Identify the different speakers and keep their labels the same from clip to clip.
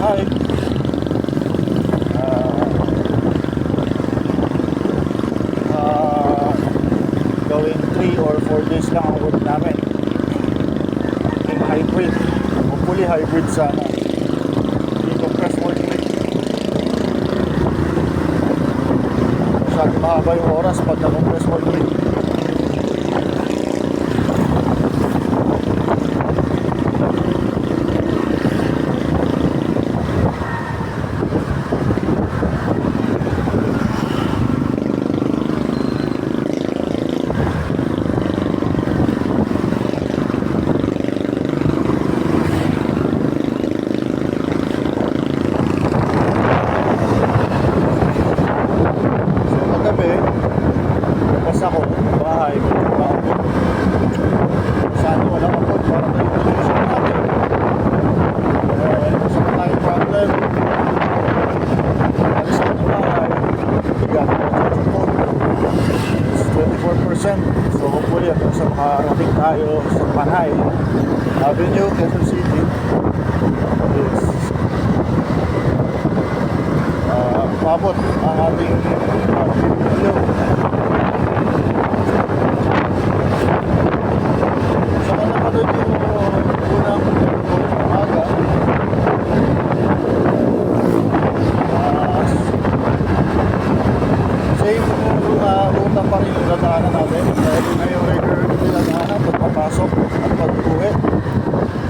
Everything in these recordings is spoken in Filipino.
Speaker 1: hike. Going 3 or 4 days lang ang work namin. In hybrid. Hopefully hybrid sana. Hindi compress work week. Masyado mahaba yung oras pag na-compress work week. So hopefully hanggang sa makarating tayo sa Panay Avenue, Quezon City is pabot ang ating video. Sa mga napanood yung unang umaga, same ruta pa rin yung dadaanan natin. Dahil na yung regular yung dinadaanan pagpapasok at pag-uwi.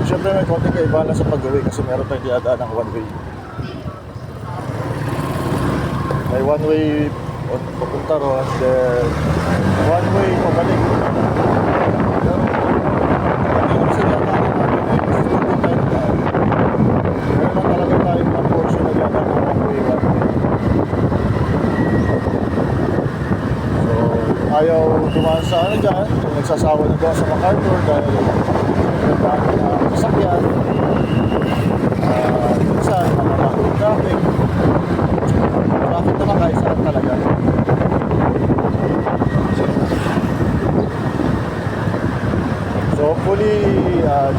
Speaker 1: Siyempre may konting kaibala sa pag-uwi kasi meron tayong dinadaan ng one way. May one way papunta ron, then one way pabalik. Pero kasi dinadaanan natin ay hindi tayo daan. Meron lang talaga tayong mga portion na dinadaan ng one way. Ayaw dumaan sa ano dyan, kung nagsasawa na doon sa MacArthur dahil nagdaan na sasakyan. Minsan, nakalako yung traffic. Traffic naman kahit saan talaga. So hopefully,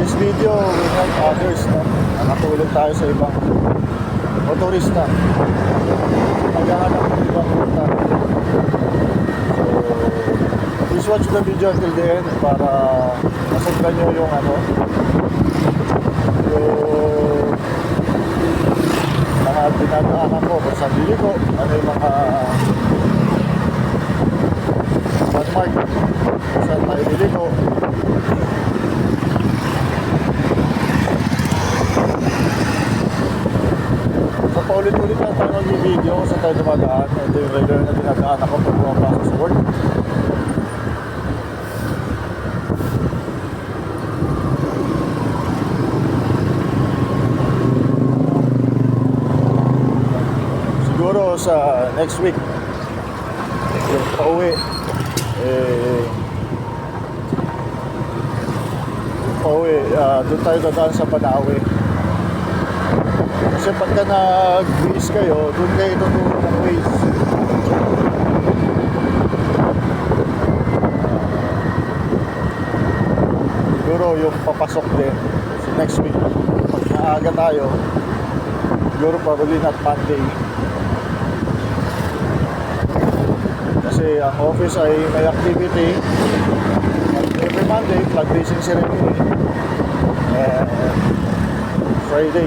Speaker 1: this video will help others, no? Nakatulong tayo sa ibang motorista. Maghahanap ng ibang ruta. Please watch the video until the end para masagdan nyo yung ano, yung mga dinadaanan ko kung saan liliko, ano yung mga landmark kung saan tayo liliko. So paulit-ulit lang tayo mag-video kung saan tayo dumadaan. Ito yung regular na dinadaan ako pag pumapasok sa work. Siguro sa next week yung pauwi doon tayo dadaan sa Banawe kasi pagka nag-base kayo doon kayo tuturo ng ways. Siguro yung papasok din so next week pag naaga tayo siguro probably not Monday kasi ang office ay may activity every Monday, flag raising ceremony, and Friday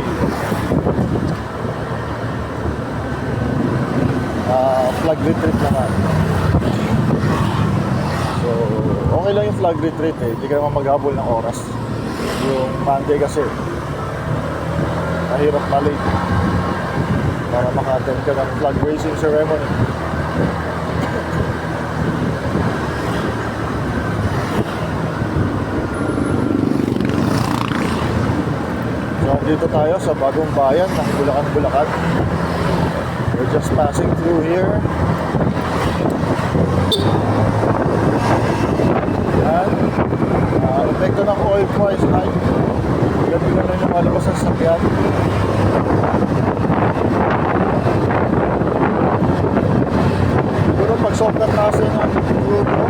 Speaker 1: flag retreat naman. So okay lang yung flag retreat hindi ka naman maghabol ng oras. Yung Monday kasi mahirap malate para maka-attend ka ng flag raising ceremony. Dito tayo sa bagong bayan ng Bulacan, Bulacan. We're just passing through here. Yan. Epekto ng oil price hike. Ganun yung malabas ang sakyan. Siguro pag sobrang taas ng grupo,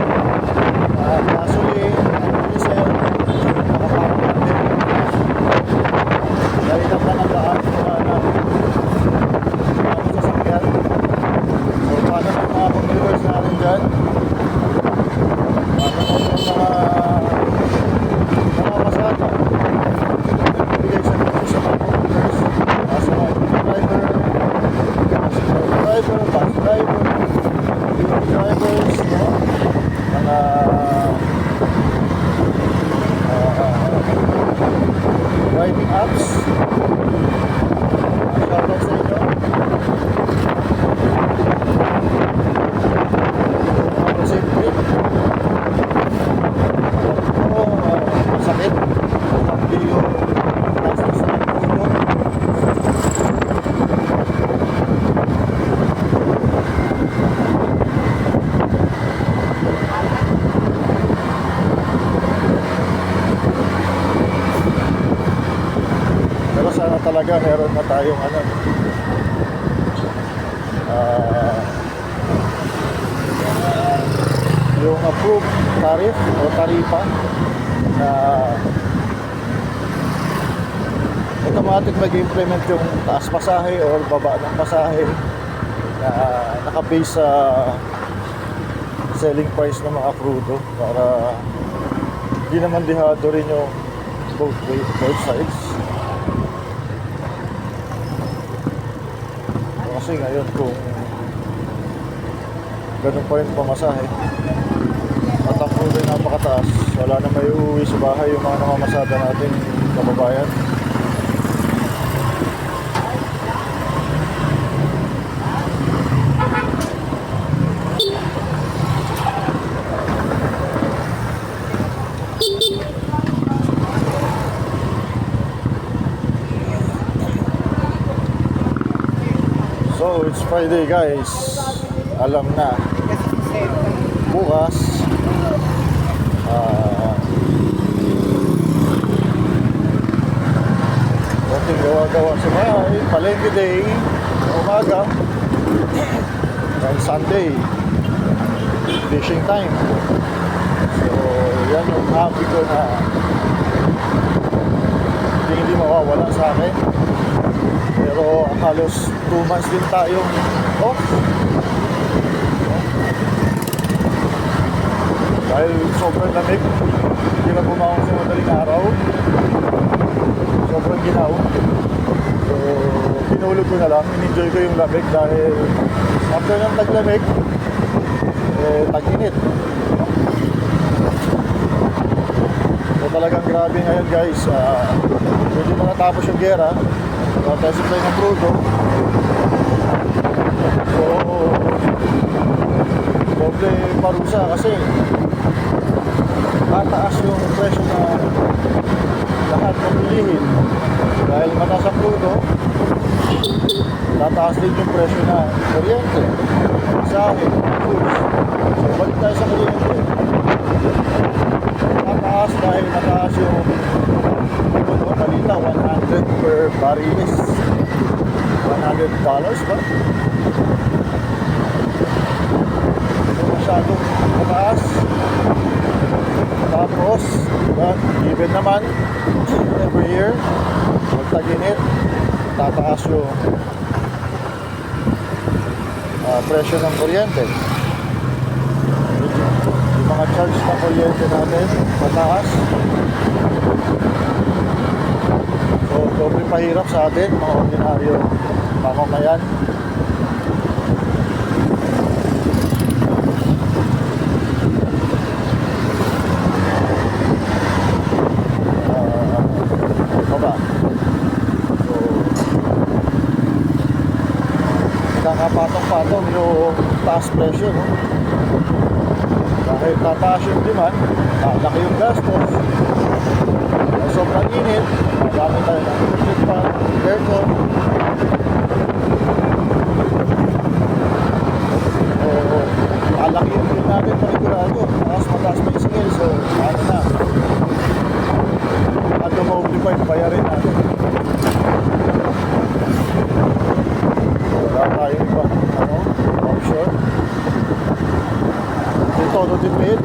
Speaker 1: gasoline, diesel, nakapagod din. Dahil lang na nagdaan talaga meron na tayong ano, yung approved tariff o taripa na automatic mag-implement yung taas pasahe or baba ng pasahe na nakabase sa selling price ng mga krudo para hindi naman dihado rin yung both sides. Kasi ngayon kung ganun pa rin pamasahe at ang krudo ay napakataas, wala na may uuwi sa bahay yung mga namamasada natin kababayan. So it's Friday guys, alam na bukas konting gawa-gawa sa bahay, palengke day umaga and Sunday fishing time. So yan yung hobby ko na hindi mawawala sa akin. Pero halos 2 months din tayong off. Dahil sobrang lamig, hindi na bumawang sa madaling araw. Sobrang ginaw. So, pinulog ko na lang. In-enjoy ko yung lamig dahil after ng taglamig, tag-init. So, talagang grabe ngayon guys. Medyo na natapos yung gera. Tayo supply ng crudo. So doble parusa kasi mataas yung presyo na lahat ng bilihin. Dahil mataas ang crudo, tataas din yung presyo na kuryente, pasahe, foods. So balik tayo sa kuryente. Mataas dahil mataas yung balita, 100 per barrel is $100 ba? So masyadong mataas. Tapos even naman every year magtaginit, tataas yung presyo ng kuryente. Yung mga charge ng kuryente natin mataas. So, doble pahirap sa atin, mga ordinaryo mamamayan. Ito ba? So, nakapatong-patong yung taas presyo, no? Dahil tataas yung demand, laki yung gastos. Sobrang init, marami tayo ng electric fan, aircon. Malaki yung bill natin panigurado, mataas pa yung singil, so ano na, at ma-occupy bayarin natin. Wala tayong ibang option. Ito, no tipid.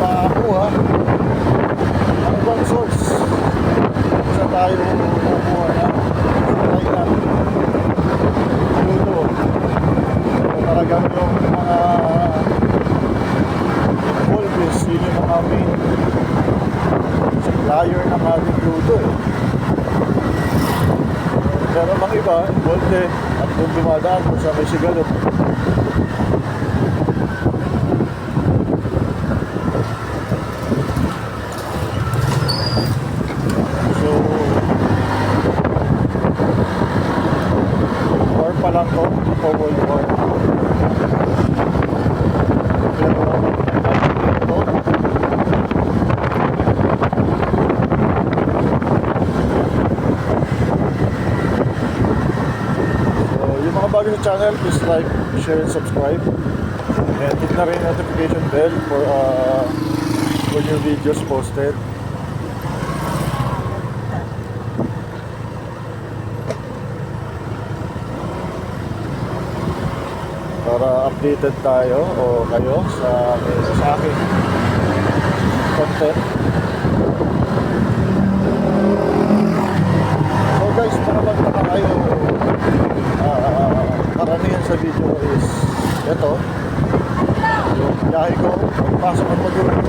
Speaker 1: Makakuha ang ibang source sa tayo kukuha na supply na luto. So, talagang yung mga involved, yun yung mga main supplier ng ating luto pero mga iba involved at kung dumadaan kung sa may sigalot. Pa lang to for World War. So, yung mga bago sa channel, please like, share, and subscribe. And hit na rin yung notification bell for new videos posted. updated tayo o kayo sa aking content. So guys, para magtaka kayo, karamihan sa video is ito, yung biyahe ko, pagpasok ng Maguro.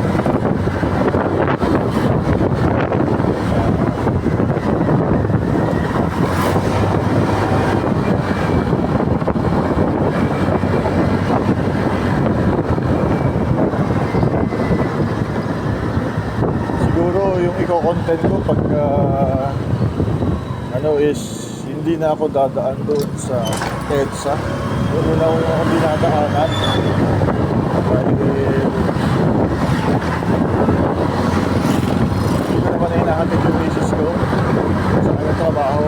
Speaker 1: Yung i-content ko pag is hindi na ako dadaan doon sa EDSA. Doon na ako dinadaanan dahil hindi ko naman hinahatid yung misis ko sa kanyang trabaho,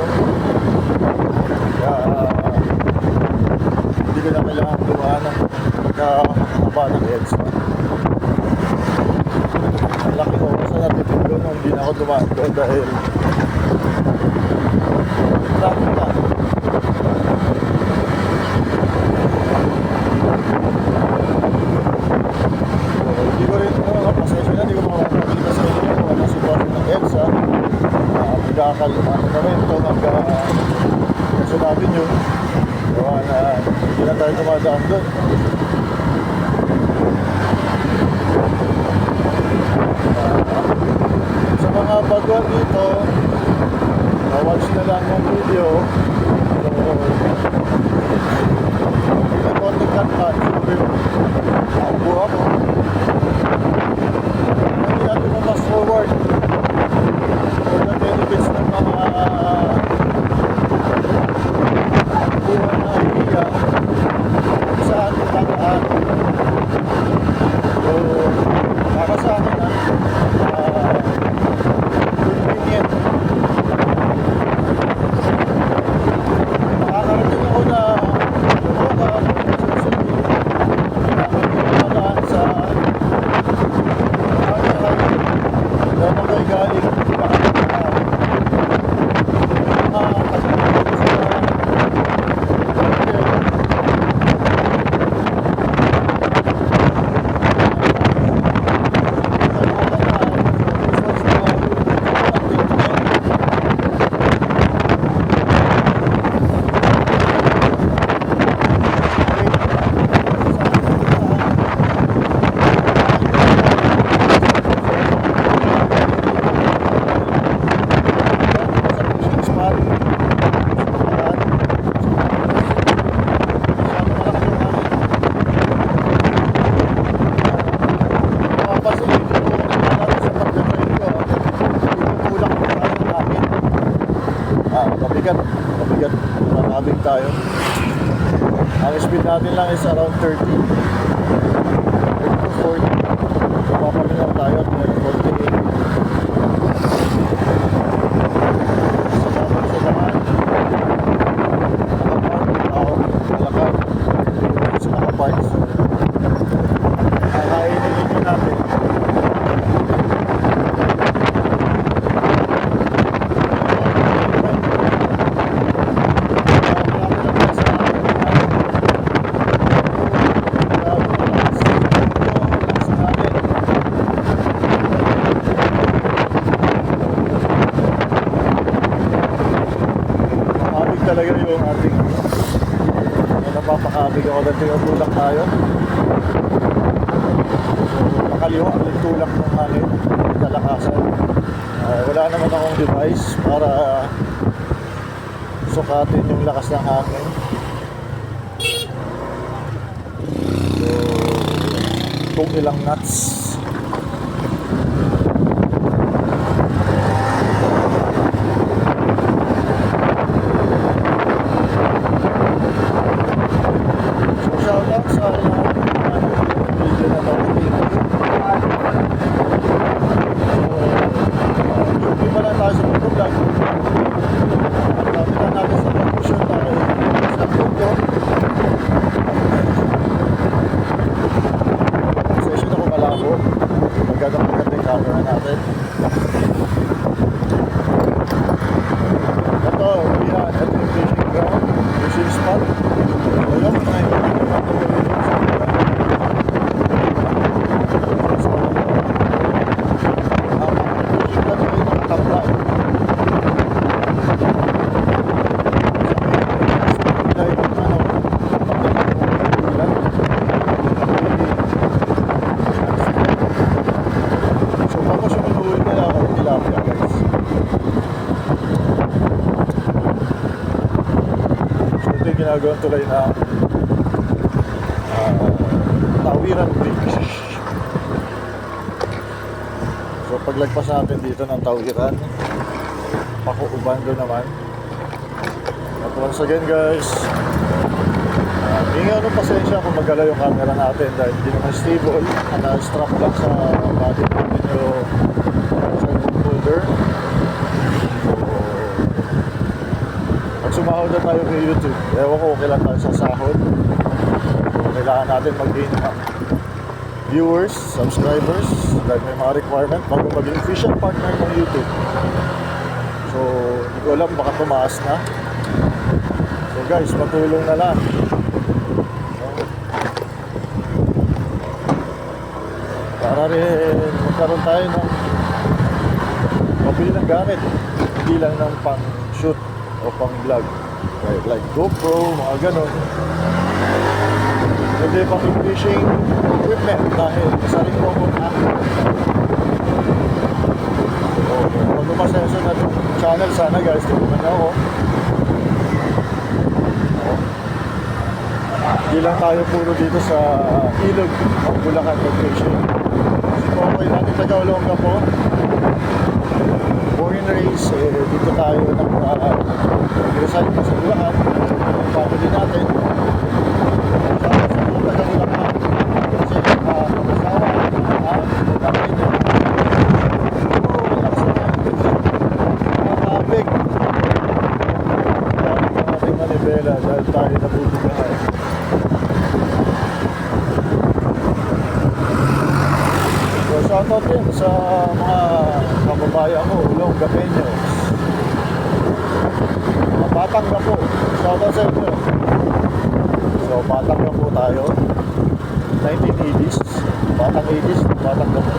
Speaker 1: kaya hindi ko na kailangan dumaan ng pagkakaba ng EDSA. Laki ko sa natipid ko nung hindi na ako dumaan doon dahil traffic na. So, hindi ko rin pasensya na, hindi ko makakakita sa inyo kung anong sitwasyon ng EDSA. Magkakalimano kami ito Quezon Avenue. Gawa na hindi na tayo dumadaan doon. Sa mga baguhan dito, watch na lang ng video. So, hindi na konting kantan. Ako ako. Hindi natin mas forward for the benefits ng mga buwan na idea saan tataan. So, para sa akin convenient. Nakakarating ako na sa galing mabigat nakabing tayo. Ang speed natin lang is around 30 to 40. Mapapalin lang tayo at 48. Sa daman nakapark sa nakapark kakainin ninyo natin. Talaga yung ating napapakabig ako dahil tinutulak tayo. So nakaliwa ang tulak ng hangin, kalakasan. Wala naman akong device para sukatin yung lakas ng hangin. So kung ilang knots. Shoutout sa video na ito. Hindi pa lang tayo sa pag-vlog. Lapit na natin sa pag-shoot tayo sa video. Session ako malabo. Magaganda yung camera natin. Ito, yan. Ito yung fishing ground. Fishing spot. Ayun, ginagawang tulay na Tawiran Bridge. So paglagpas natin dito ng Tawiran, Pakuubando naman. At once again guys, hinga pasensya kung magalaw yung camera natin dahil hindi naman stable. Naka-strap lang sa body natin yung cellphone holder. Pag sumahod na tayo kay YouTube, ewan ko okay lang tayo sa sahod. So kailangan natin mag-gain viewers, subscribers dahil may mga requirement bago maging official partner ng YouTube. So hindi ko alam, baka tumaas na. So guys, matulong na lang. Para rin magkaroon tayo ng mabili ng gamit, hindi lang ng pang shoot o pang vlog, right? Like GoPro, mga ganon. Hindi pang fishing equipment dahil isa rin po akong actor. So kung lumasenso na itong channel, sana guys, tignan na ako. Hindi lang tayo puro dito sa ilog ng Bulacan mag-fishing. Kasi po ako natin taga Olongapo, born and raised, dito tayo nag-reside sa Bulacan, yung family natin. Saka sa mga taga Bulacan, kasi mag-asawa, kapatid niya. Big manibela dahil tayo nabubugahan. So shoutout din sa mga kababayan ko, Olongapeños, mga Batangapo, shoutout sa inyo. So Batangapo tayo, 1980s, Batang 80s, Batangapo.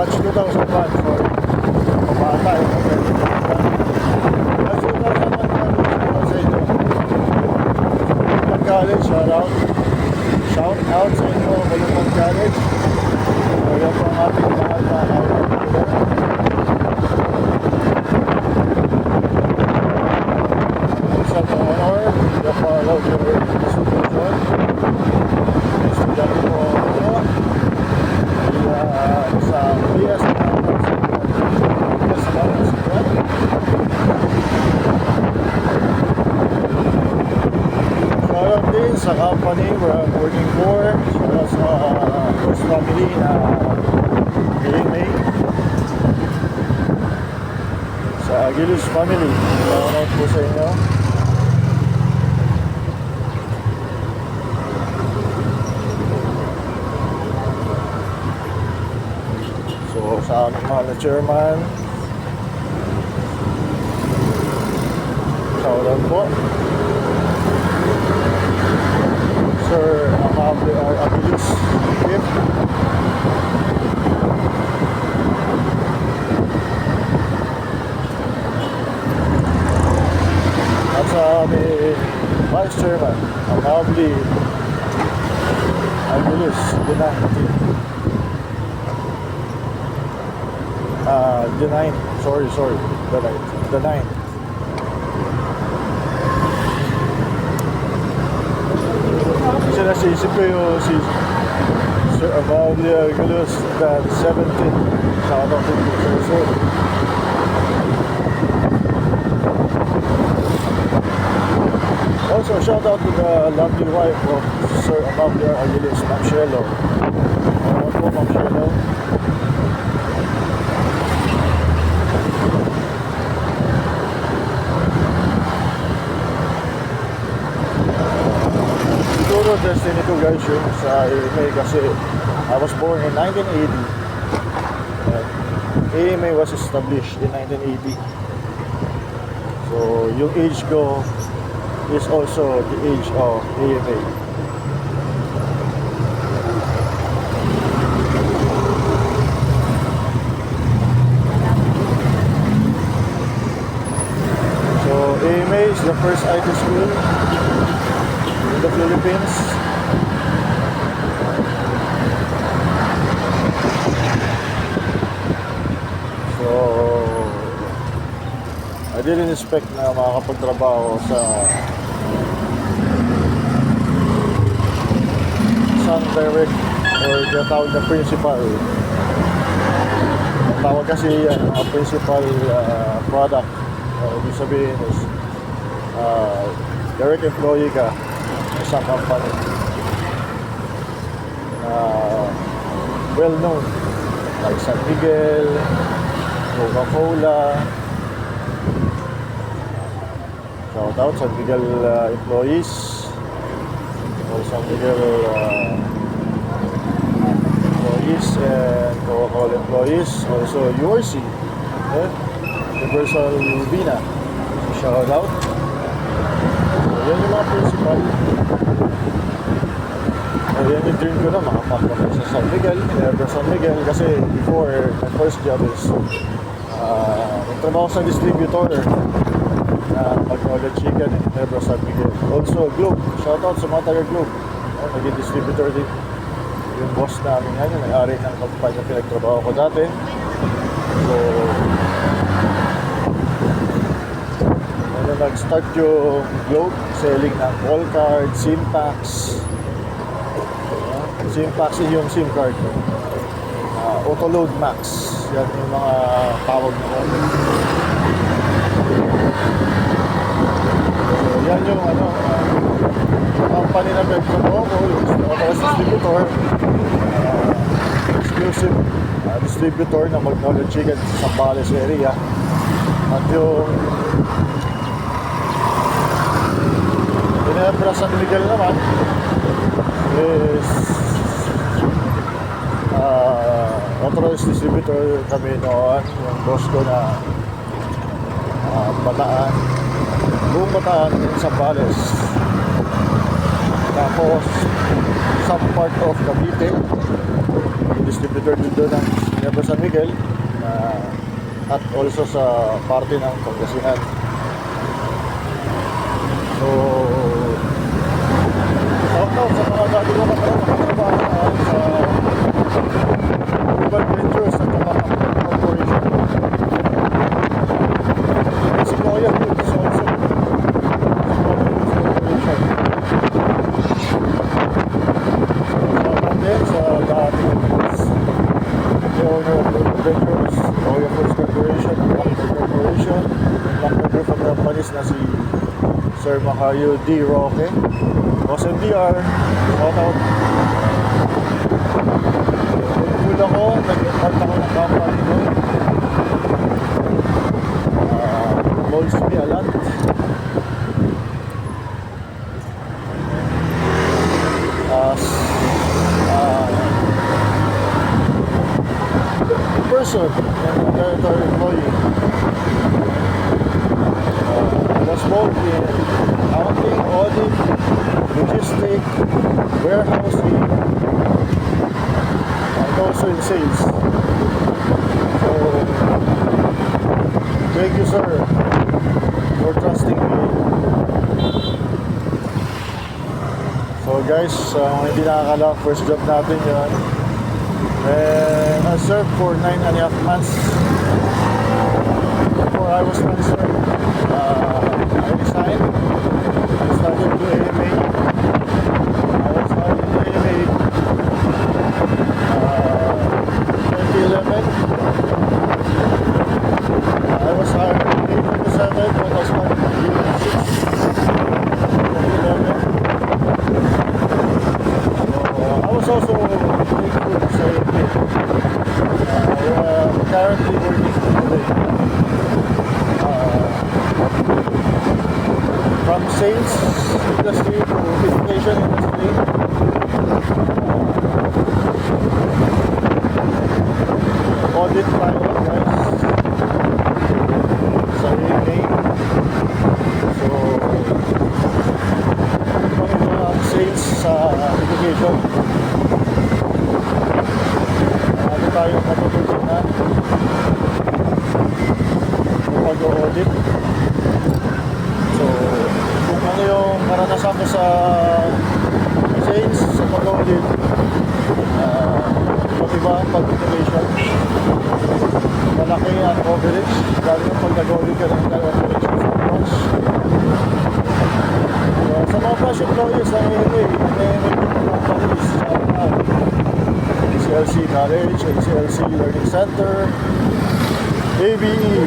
Speaker 1: March 2001 for pamata yung March 2001 sa inyo. College, shout out sa inyo, Malumang College. So yan po ang ating mahal na it's an honor to follow your institution. Estudyante po ako sa BS shoutout din sa company where I'm working for, shoutout sa first family na AMA, sa Aguiluz family, shoutout po sa inyo. Sa aming mahal na chairman, shoutout po Sir Amable Aguiluz Kip. At sa aming vice chairman, Amable Aguiluz Dinanti. The 9th, sorry, the 9th. Kasi nasisip ko yung si Sir Amable Aguiluz that 17th. Shout out to Sir. Also shout out to the lovely wife of Sir Amable Aguiluz, Ma'am Shelo. Ano po, Ma'am Shelo? Siguro destiny ko guys yung sa AMA kasi I was born in 1980 and AMA was established in 1980. So yung age ko is also the age of AMA. the first IT school in the Philippines. So, I didn't expect na makakapagtrabaho sa Sun Direct or tinatawag na principal. Ang tawag kasi yan, principal product. Ibig sabihin is direct employee ka sa isang company na well known like San Miguel, Coca-Cola. Shout out San Miguel employees or San Miguel employees and Coca-Cola employees, also URC, Universal Vina. Shout out. So, yan yung mga principal. Yan yung dream ko na makapagpapay sa San Miguel, San Miguel, kasi before my first job is nagtrabaho sa distributor na Magnolia Chicken, San Miguel. Also Globe, shoutout sa mga taga Globe. Naging distributor din yung boss namin yan, yung may-ari ng kumpanya pinagtrabaho ko dati. So, nag-start yung Globe selling ng call card, SIM packs. SIM packs yung SIM card. Autoload Max. Yan yung mga tawag na natin. So, yan yung company na pinagtrabaho ko, yung authorized distributor. Exclusive distributor na Magnolia Chicken sa Sambales area. At yung Ginebra San Miguel naman is authorized distributor kami noon, yung boss ko na Bataan, buong Bataan in Sambales. Tapos some part of Cavite, yung distributor din doon ng Ginebra San Miguel, at also sa parte ng Pangasinan. So, shout out sa mga dati ko nakatrabaho sa Urban Ventures at mga corporation. Si Noya Foods also. Corporation. Shout out din sa dati Foods. The owner of Urban Ventures, Noya Foods Corporation, Blackbird Corporation, Blackbird Group of Companies na si Sir Macario D. Roque, Boss NDR, shout out. Nag-cool ako, nag-impart ako ng company ko. Molds me a lot. As a person and a territory employee. I was both in accounting, audit, logistics, warehousing, and also in sales. So, thank you, sir, for trusting me. So guys, hindi nakakala, first job natin yun. And I served for 9.5 months. Before I was transferred, I resigned. I started to AMA. I was hired in AMA 2011. I was hired in May 27, but I started in June 6, 2011. I was also grateful to say AMA. I'm currently working today. From sales industry to education industry, audit tayo guys sa EMA. So, sales sa education. Ano tayo matututunan kapag audit. So, coverage. Lalo yung pag nag-audit ka ng operation sa branch. So, sa mga branch employees ng AMA, companies, ACLC College, ACLC Learning Center, ABE,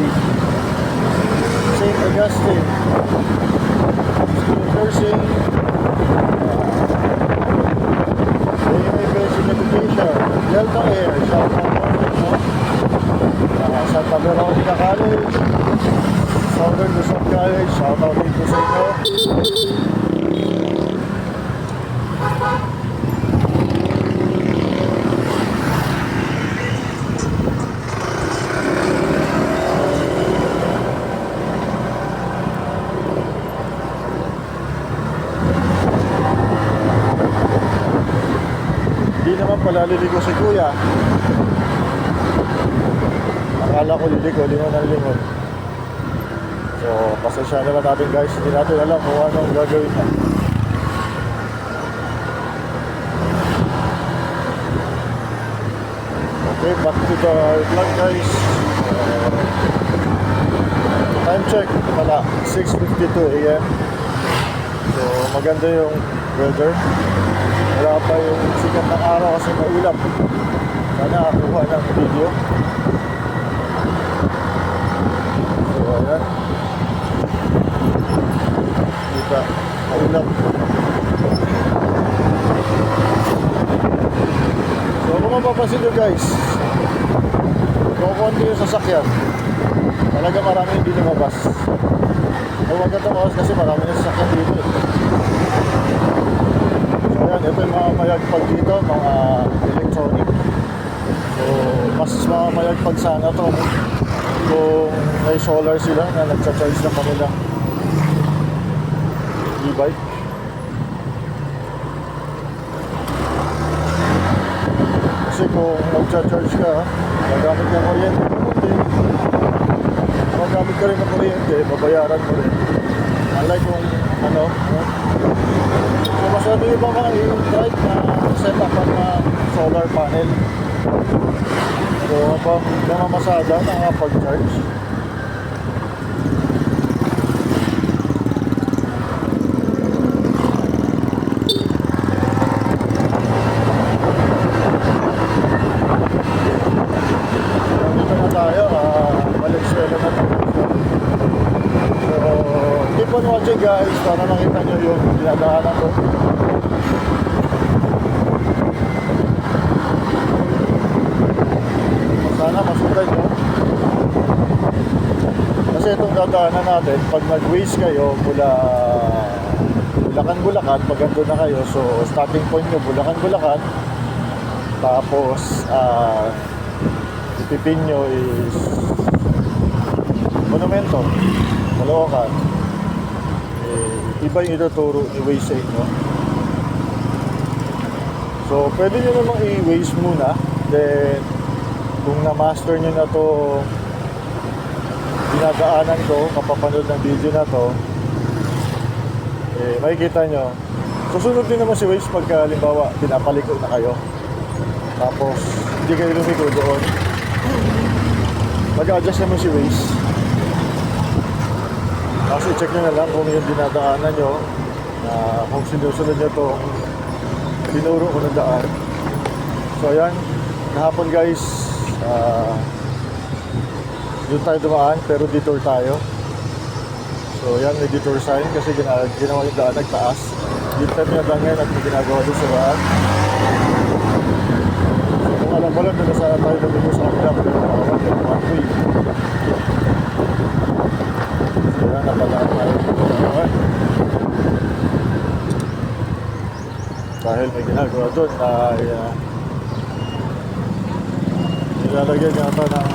Speaker 1: St. Augustine, School of Nursing, AMA Basic Education, Delta Air, shout out Santa Veronica College, Southern Luzon College, shout out dito sa inyo. Hindi naman pala liligo si Kuya. Akala ko liliko, lingon ng lingon. So, pasensya naman natin guys. Hindi natin alam kung anong gagawin na. Okay, back to the vlog guys. Time check pala, 6:52 AM. So, maganda yung weather. Wala pa yung sikat ng araw kasi maulap. Sana kuha ng video. Ayan. Kita, maulap. So kung mapapansin nyo guys, kukunti yung sasakyan. Talaga marami hindi lumabas. Huwag ka tumakas kasi marami yung sasakyan dito. So ayan, ito yung mga mayagpag dito, mga electronic. So mas mga mayagpag sana to. Kung may solar sila na nagcha-charge ng kanilang e-bike. Kasi kung nagcha-charge ka, magamit ka ng kuryente, magamit ka rin ng kuryente, babayaran mo rin. Unlike kung ano, so masyado yung mga i-drive na set up ang solar panel. So, habang namamasada, nakapag-charge. Dito na tayo, Valenzuela na tayo. So, keep on watching guys, para makita nyo yung dinadaanan ko. Sana masundan nyo. Kasi itong dadaanan natin, pag nag-waste kayo mula Bulacan, pag andun na kayo, so starting point nyo Bulacan, tapos ipipin nyo is Monumento, Caloocan. Iba yung ituturo ni Waze sa inyo. So pwede nyo namang i-Waze muna, then kung na-master nyo na to dinadaanan ko, kapapanood ng video na to, makikita nyo susunod din naman si Waze pagka halimbawa pinapaliko na kayo, tapos hindi kayo lumiko doon, mag-adjust naman si Waze. Kasi check nyo na lang kung yung dinadaanan nyo, kung sinusunod nyo to tinuro ko ng daan. So ayan, kahapon guys, doon tayo dumaan pero detour tayo. So yan, may detour sign kasi ginawa yung daan nagtaas. Dito tayo pinadaan ngayon at may ginagawa doon sa daan. So kung alam mo lang, doon na sana tayo lumigo sa kapila pero nakawag yung one-way. So yan, napadaan tayo dito naman. Dahil may ginagawa doon na nilalagyan yata ng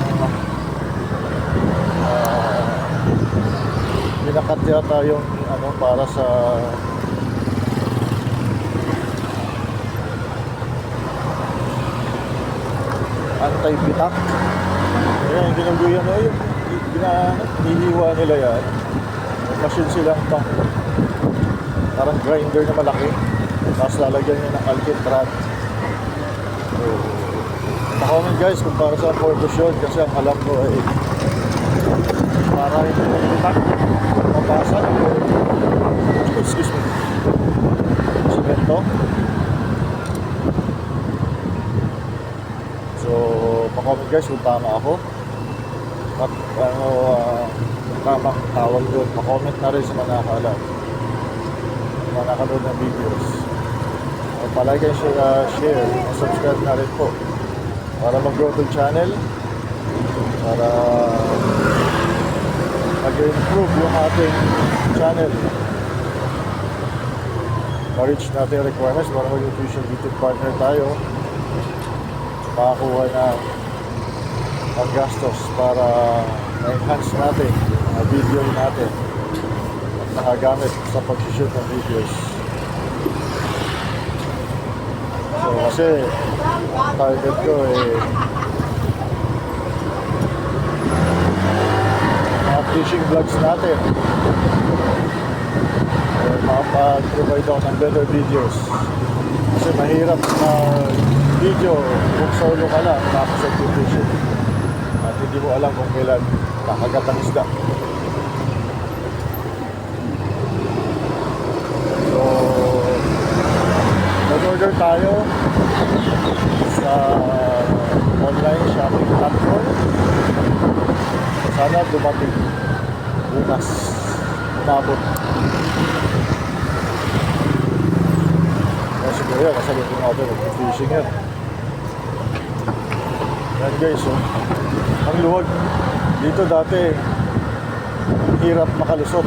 Speaker 1: binakat yata yung ano para sa anti-bitak. Ayan, yung ginuguyan mo yung hinihiwa nila yan. May machine silang pang parang grinder na malaki, tapos lalagyan nyo ng alkitrat. So, pa-comment guys kung para sa purpose yun, kasi ang alam ko ay guys kung tama ako. At ano, tamang tawag doon. Pa-comment na rin sa mga nakakaalam. Mga nakanood ng videos. Palike and share, subscribe na rin po. Para mag-grow to channel. Para mag-improve yung ating channel. Ma-reach natin yung requirements para mag-official YouTube partner tayo. Makakuha na ang gastos para ma-enhance natin ang video natin at nakagamit sa pag-shoot ng videos. So kasi target ko mga fishing vlogs natin. Makapag-provide ako ng better videos. Kasi mahirap na video kung solo ka lang tapos fishing. At hindi mo alam kung kailan kakagat ang isda. So, nag-order tayo sa online shopping platform. Sana dumating bukas. Umabot. Kaya siguro yan, kasi luto natin mag-fishing yan. Yan guys, oh. Ang luwag dito dati hirap makalusot.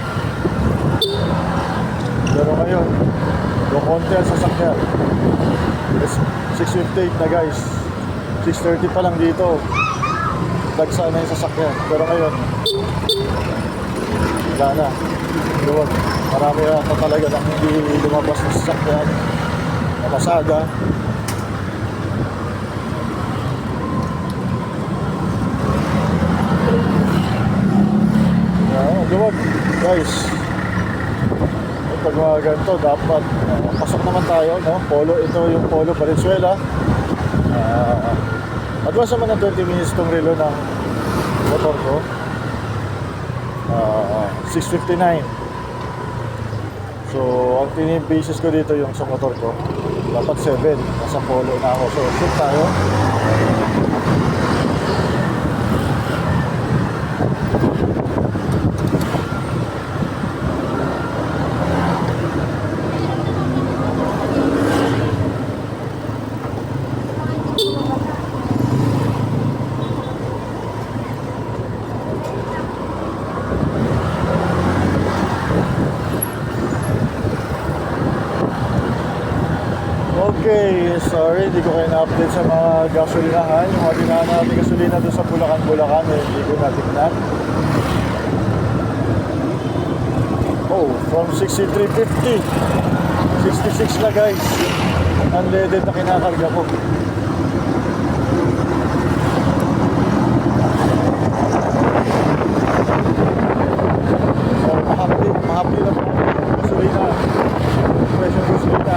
Speaker 1: Pero ngayon yung konti ang sasakyan. 6:58 na guys, 6:30 pa lang dito dagsa na yung sasakyan. Pero ngayon wala na, luwag. Marami na talaga lang hindi lumabas ng sasakyan na masaga. Luwag guys. Pag mga ganito dapat pasok naman tayo, no? Polo, ito yung Polo Valenzuela. Advance naman ng 20 minutes itong relo ng motor ko. 6:59. So ang tinibasis ko dito yung sa motor ko dapat 7. Nasa Polo na ako. So shoot tayo. Okay, sorry, hindi ko kayo na-update sa mga gasolinahan. Yung mga dinahan natin gasolina doon sa Bulacan, hindi ko natignan. Oh, from 63.50 66 na guys. Unleaded na kinakarga ko. So, mahapli na po gasolina. Presyo gasolina.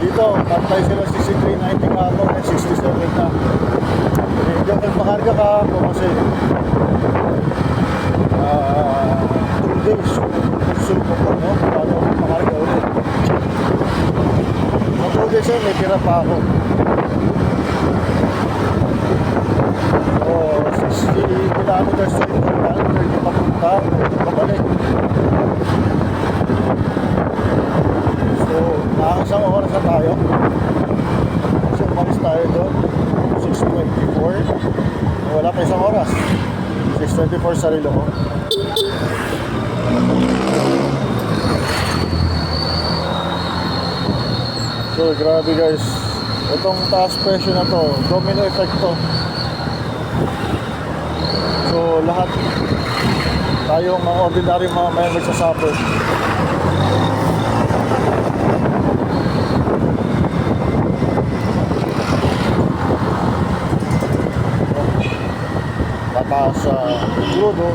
Speaker 1: Dito, pantay sila 63.90 kahapon at 67 na. Hindi ako nagpakarga kahapon kasi 2 days sulpo ko, no? Paano ako makarga ulit. Sa 2 days yun, may tira pa ako. So, 60 kilometers sa interval, 30 papunta, babalik. So, nakakasama oras na tayo. So, umalis tayo doon 6:24. Wala pa isang oras. 6:24 sa relo ko. So, grabe guys. Itong taas presyo na to, domino effect to. So, lahat tayong mga ordinary mga may magsasuffer. Mataas sa crudo,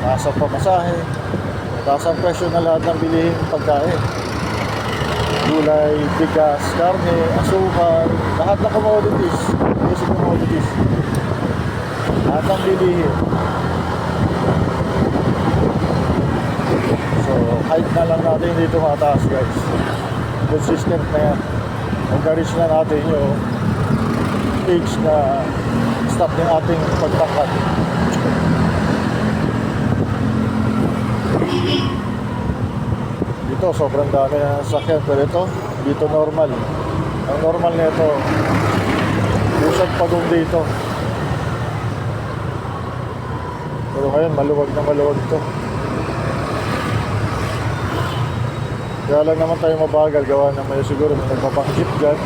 Speaker 1: mataas ang pamasahe, mataas ang presyo na lahat ng bilihin pagkain. Gulay, bigas, karne, asukal, lahat ng commodities, basic commodities. Lahat ng bilihin. So, height na lang natin dito mataas guys. Consistent na yan. Pagka-reach na natin yung age na stop ng ating pagtangkad. Dito sobrang dami na sasakyan, pero ito dito normal. Ang normal nito usad pagong dito, pero ngayon maluwag na maluwag ito. Kaya lang naman tayo mabagal, gawa na may siguro may nagpapang-jeep dyan.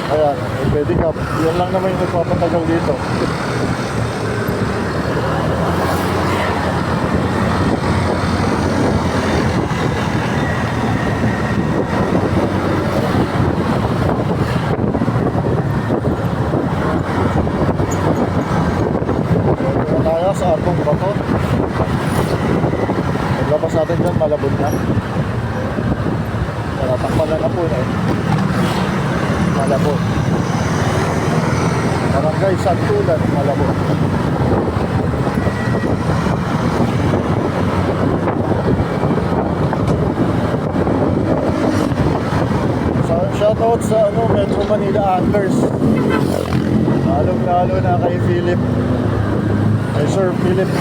Speaker 1: Ayan, may pedicab. Yan lang naman yung nagpapatagal dito. Ito tayo sa Arbong Bato. Paglabas natin dyan, malabot na. Natakpan na po na eh. Malabot. Barangay Santulan, Malabot. So, shoutout sa Metro Manila Anglers. Lalong-lalo na kay Philip. Kay Sir Philip.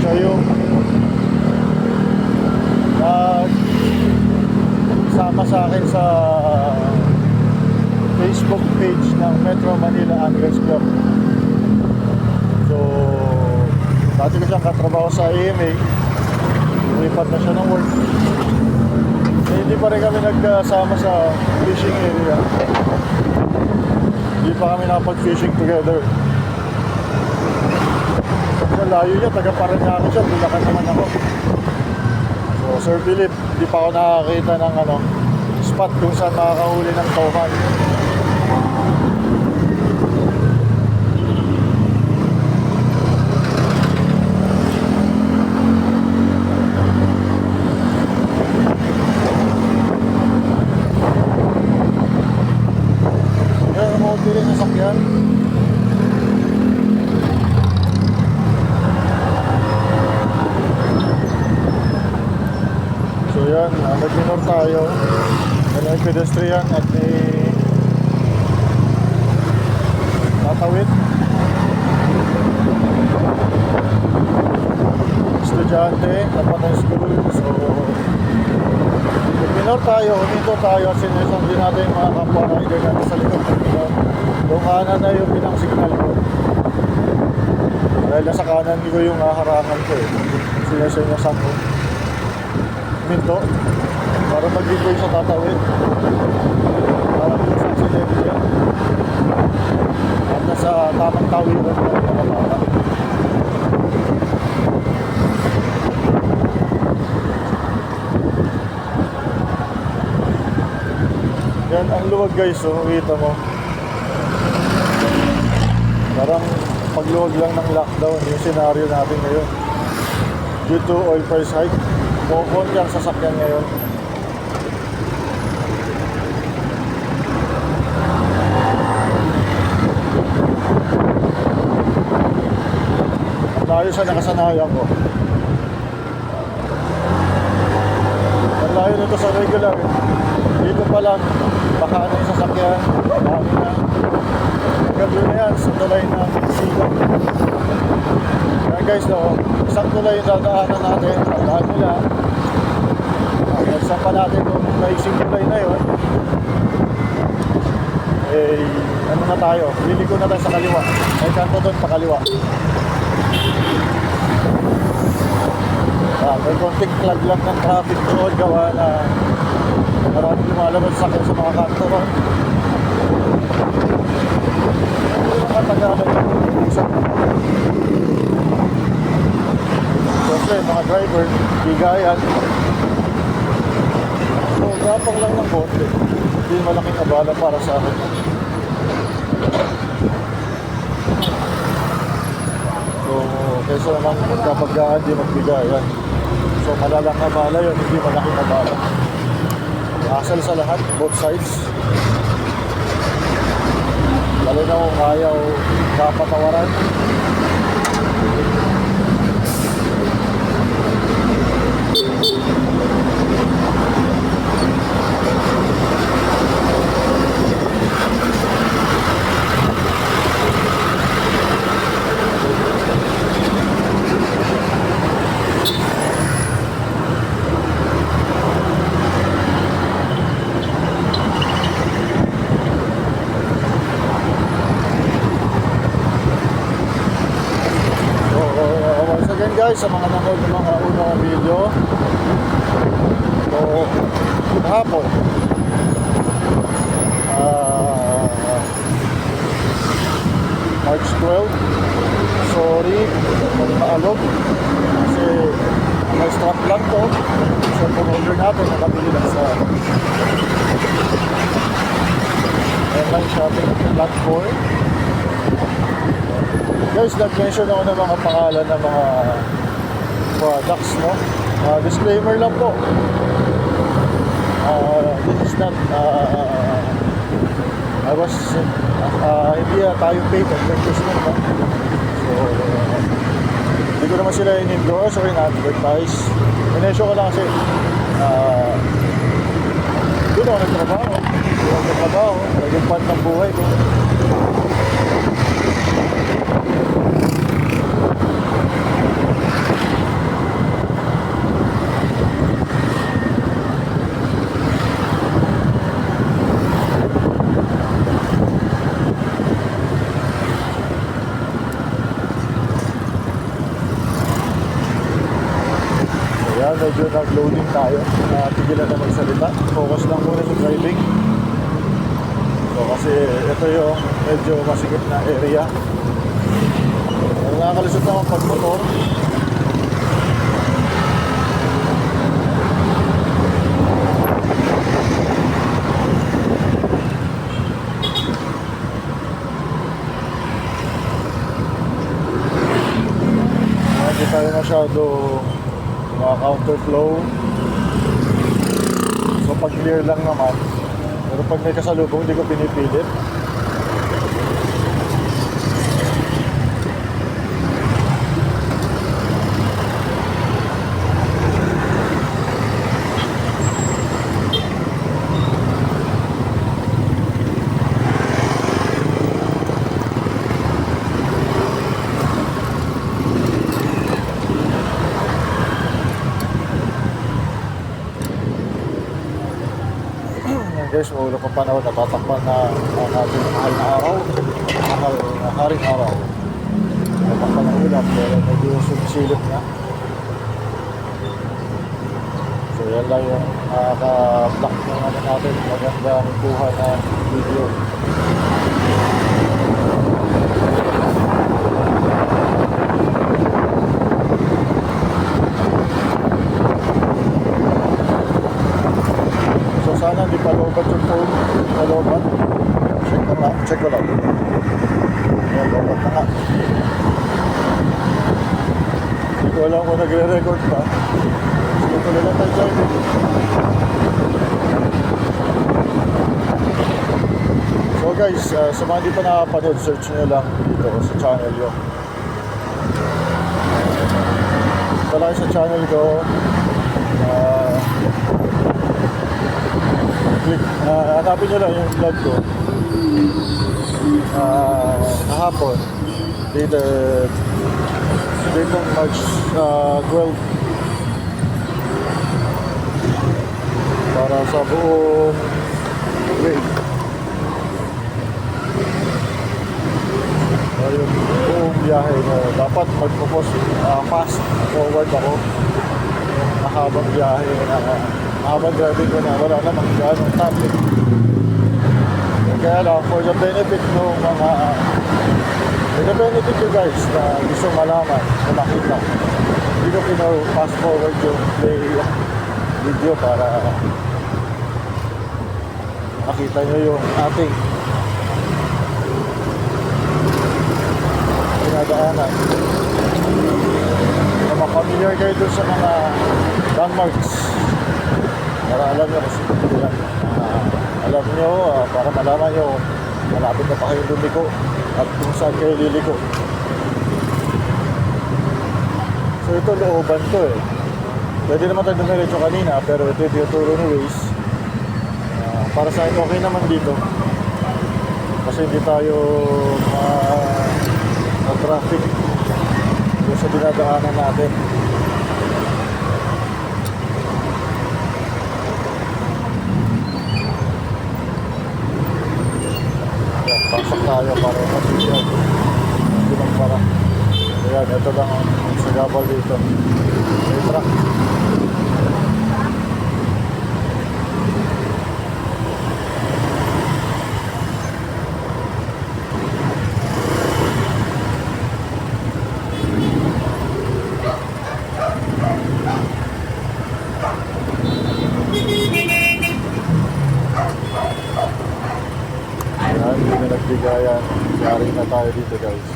Speaker 1: Siya yung sama sa akin sa Facebook page ng Metro Manila Anglers Club. So, dati ko siyang katrabaho sa AMA. Lumipat na siya ng work. Hindi pa rin kami nagkasama sa fishing area. Hindi pa kami nakapag-fishing together. Sa layo niya, taga Paranaque siya, Bulacan naman ako. So, Sir Philip, hindi pa ako nakakita ng spot kung saan makakahuli ng tauhan. Ayan, umuwi rin sa sakyan. So yan, nag-minor tayo. May pedestrian at may tatawid. Estudyante, dapat ng school. So, nag-minor tayo, dito tayo. Sinesang din natin yung mga kapwa rider natin sa likod ng minor. Yung kanan na yung pinang signal ko. Dahil nasa kanan ko yung harangan ko eh. Sinesenyasan ko. Minto. Para mag-giveaway sa tatawid. Para minsan sa level. At nasa tamang tawiran ko ng mga bata. Yan ang luwag guys, so kita mo. Parang pagluwag lang ng lockdown yung senaryo natin ngayon. Due to oil price hike, konti ang sasakyan ngayon. Layo sa nakasanayan ko. Ang layo nito sa regular. Dito pa lang, baka na yung sasakyan, dami na. Gagawin na yan sa tulay na Silang. Kaya guys, isang tulay yung dadaanan natin, dadaan nila. Nagsan pa natin kung naising tulay na yun. Eh, ano na tayo? Liliko na tayo sa kaliwa. May kanto doon pa kaliwa. May konting clog lang ng traffic doon, gawa na maraming lumalabas sa akin sa mga kanto ron. Hindi naman matagalan yung isang kasi mga driver, bigayan. So, gapang lang ng konti. Hindi malaking abala para sa akin. So, kaysa naman magkapaggaan, di magbigayan. So, malalang abala yun, hindi malaking abala. Hassle sa lahat, both sides. Lalo na kung ayaw kapatawaran. guys sa mga nanood ng mga unang video. So, kahapon, March 12, sorry kung maalog kasi may strap lang to. So, kung order natin, nakabili lang sa online shopping platform. Guys, nag-mention ako ng mga pangalan ng mga products, no? Disclaimer lang po. This is not, hindi tayo paid advertisement, no? So, hindi ko naman sila in-endorse or in-advertise. Minesyo ko lang kasi, doon ako nagtrabaho. Naging part ng buhay ko. Medyo nag-loading tayo, tigilan na magsalita, focus lang muna sa driving. So kasi ito yung medyo masikip na area. Nakakalusot naman pag motor. Hindi tayo masyado counterflow. So pag clear lang naman, pero pag may kasalubong hindi ko pinipilit. Guys, maulo pa panahon, natatakpan na ang ating mahal na araw, mahal na haring araw. Natatakpan ng ulam, pero medyo sumisilip na. So yan lang yung nakaka-block ng ano natin, magandang kuha na video. Sana di pa lobat yung phone. Pa lobat. Check ko lang. Ayan, lobat na nga. Hindi ko alam kung nagre-record pa. Sige, tuloy lang tayo driving. So guys, sa mga di pa nakapanood, search nyo lang dito sa channel yung talay sa channel ko. Hanapin nyo lang yung vlog ko kahapon dated March 12 para sa buong grade. Yung buong biyahe na dapat magpo-post fast forward ako yung mahabang biyahe na habang driving ko na wala namang gano'ng traffic. Kaya lang, for the benefit ng mga for the benefit you guys na gusto malaman, na makita, hindi ko pino-fast forward yung play video para makita nyo yung ating dinadaanan. Na mapamiliar kayo dun sa mga landmarks. Para alam nyo kasi alam nyo, para malaman nyo malapit na pa kayo lumiko at kung saan kayo liliko. So ito looban to eh. Pwede naman tayo dumiretso kanina pero ito yung turo ni Waze. Para sa akin okay naman dito kasi hindi tayo traffic sa dinadaanan natin. Pasok tayo para mag-video. Hindi lang para. Ayan, ito lang ang gabal dito. May truck. Ayan, hindi na nagbigayan. Yari na tayo dito guys.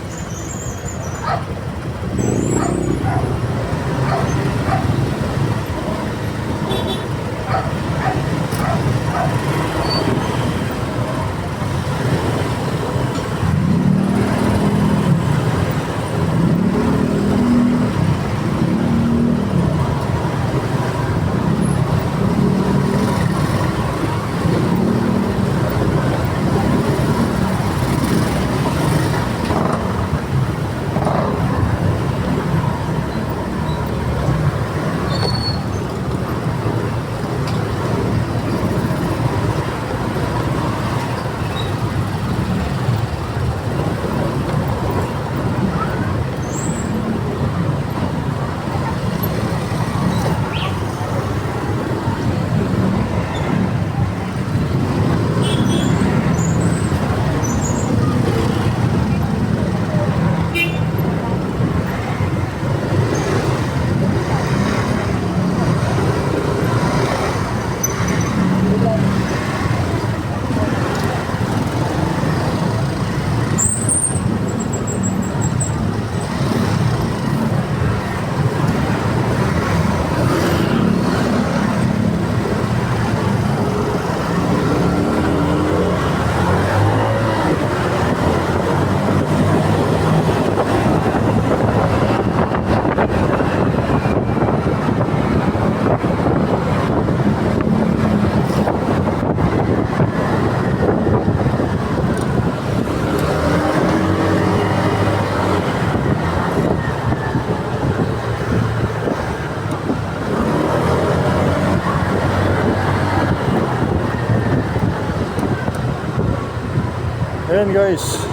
Speaker 1: Ayan guys,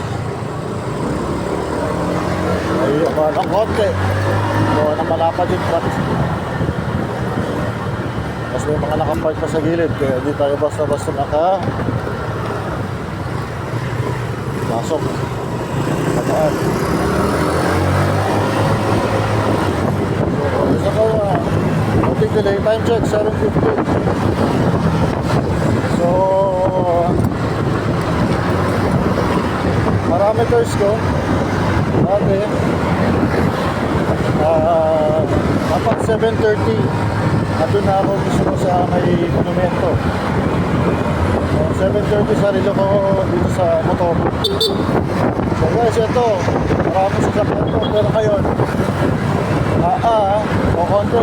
Speaker 1: ay ng konti so napalapad yung truck. Tapos may mga nakapark pa sa gilid, kaya di tayo basta-basta pasok kataan. So isa ko konting delay, time check 7:50. So parameters ko dati dapat 7:30 nandun na ako mismo sa may monumento. 7:30 sarili ko dito sa motor. So guys, ito maraming sasakyan ko pero ngayon o konti.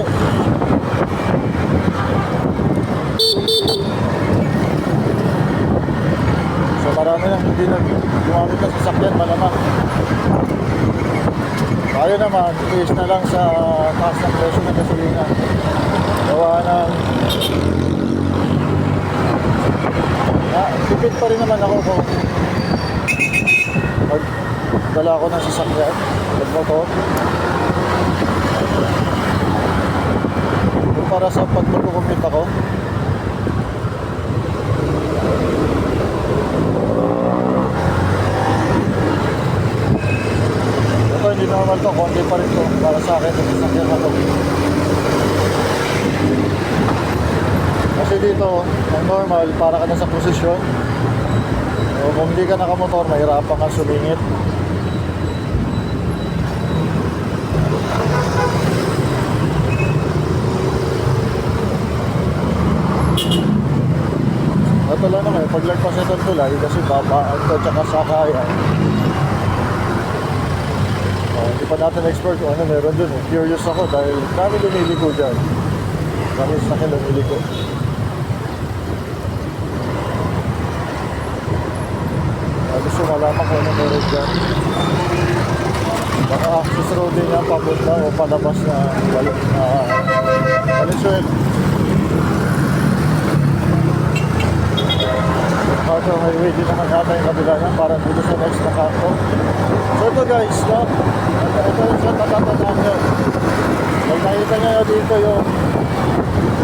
Speaker 1: So marami lang hindi gumamit ng sasakyan, malamang. Tayo naman, tiis na lang sa taas ng presyo ng gasolina. Gawa ng tipid pa rin naman ako kung magdala ko ng sasakyan, nagmotor. Para sa pag magkukumit ako, hindi naman to, konti pa rin to para sa akin yung sasakyan na to. Kasi dito, ang normal, para ka na sa posisyon. O kung hindi ka nakamotor, mahirapan ka sumingit. Ito lang naman, paglagpas itong tulay, kasi babaan to tsaka sakayan. Hindi pa natin expert kung ano meron dun eh. Curious ako dahil kami lumiliko dyan. Kami sa akin lumiliko. Gusto malaman kung ano meron dyan. Baka access road din yan papunta o palabas na Valenzuela. Water highway din naman yata yung kabila niya, parang dito sa next na kanto. So ito guys, no? Ito yung sa tatatandaan nyo. Pag nakita nyo dito yung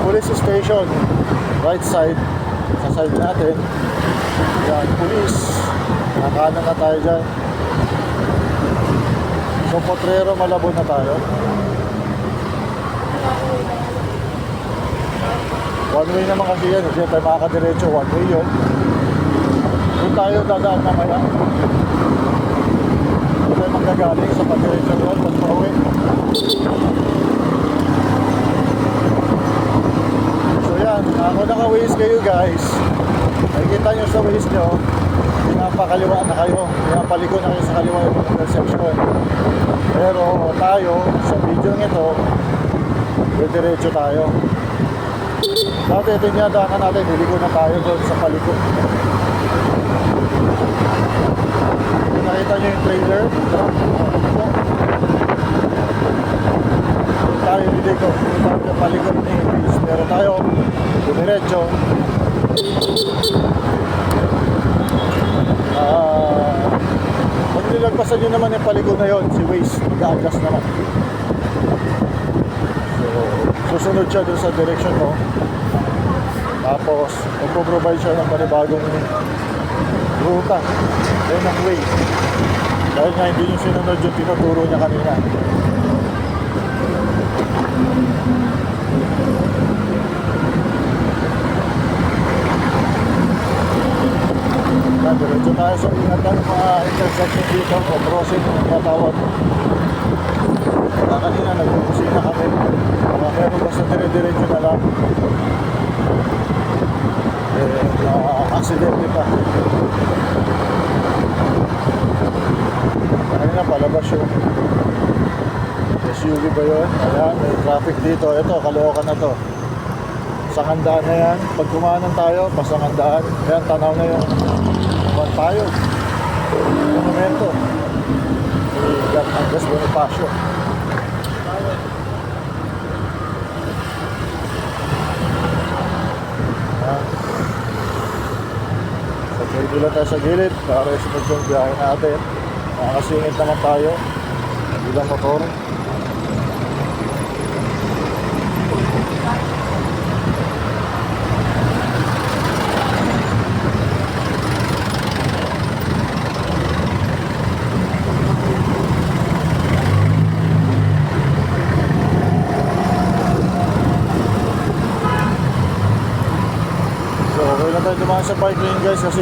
Speaker 1: police station, right side, sa side natin, yan, police, nakanan na tayo dyan. So Potrero, Malabon na tayo. One way naman kasi yan, hindi tayo makakadiretso, one way yun. Kung tayo dadaan mamaya, hindi tayo magagaling sa pagdiretso doon, pag pauwi. So yan, ako naka-waze kayo guys. Nakikita nyo sa waze nyo, pinapakaliwa na kayo, pinapaliko na kayo sa kaliwa yung intersection. Pero tayo, sa video nito, diretso tayo. Dati ito yung daanan natin, hiliko na tayo doon sa paliko. Nakita nyo yung trailer, doon tayo hiliko, doon tayo sa paliko ni English. Pero tayo, diretso. Pag nilagpasan nyo naman yung paliko na yon, si Waze, mag-a-adjust naman. So, susunod siya dun sa direction mo. Tapos, magpo-provide siya ng panibagong ruta. Ayun ang way. Dahil nga hindi yung sinunod yung tinuturo niya kanina. Diretso tayo sa ingatan ng mga intersection dito o crossing ng katawag. Kanina nag-uusig na kami. Meron basta dire-diretso na lang. Aksidente pa. Kanina palabas yung SUV ba yun? Ayan, may traffic dito. Ito, Caloocan na to. Sangandaan na yan. Pag kumanan tayo, pasangandaan. Ayan, tanaw na yung tayo. Monumento. Gat Andres Bonifacio. So, pwede lang tayo sa gilid para isunod yung biyahe natin. Makakasingit naman tayo. Bilang motor. Dumaan sa bike lane guys kasi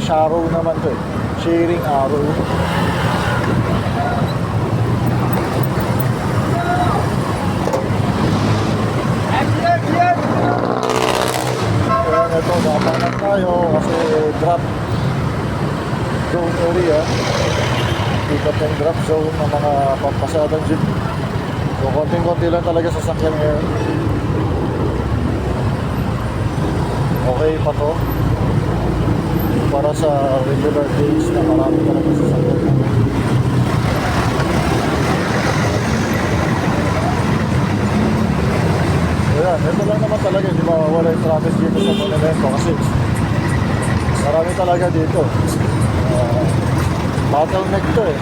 Speaker 1: Sharrow naman to eh. Sharing arrow. Kaya ito, dapanan tayo kasi drop zone area. Pikat yung drop zone ng mga pampasadang jeep. So konting-konti lang talaga sa sakyan ngayon. Okay pa to para sa regular days na marami talaga sa sakyan. Ayan, ito lang naman talaga, di ba wala yung traffic dito sa Monumento kasi marami talaga dito. Bottleneck to eh.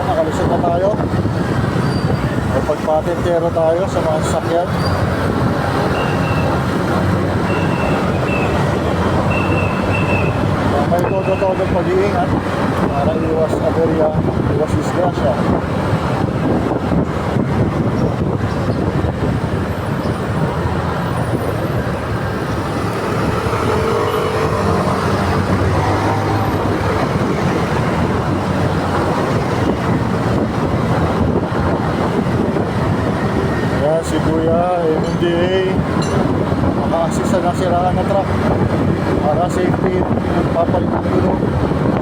Speaker 1: Nakalusot na tayo. May pagpatintero tayo sa mga sasakyan. May todo-todo pag-iingat para iwas aberya, iwas disgrasya. Si Kuya, MMDA, maka-assist na siraan na truck para safety, papalit ng gulo.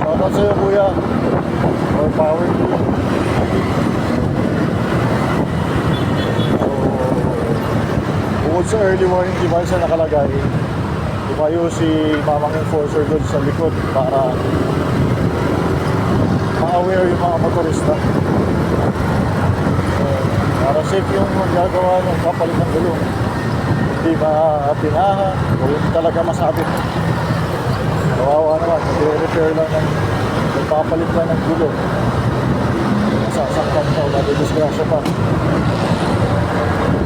Speaker 1: Shoutout sa'yo Kuya, more power to you. So, bukod sa early warning device na nakalagay, tumayo si mamang enforcer doon sa likod para ma-aware yung mga motorista. Para safe yung magagawa ng kapalit ng gulong. Hindi mapinaha o hindi talaga masabit. Kawawa naman, mag-repair lang ng magpapalit lang ng gulong. Masasaktan pa o madidisgrasya pa.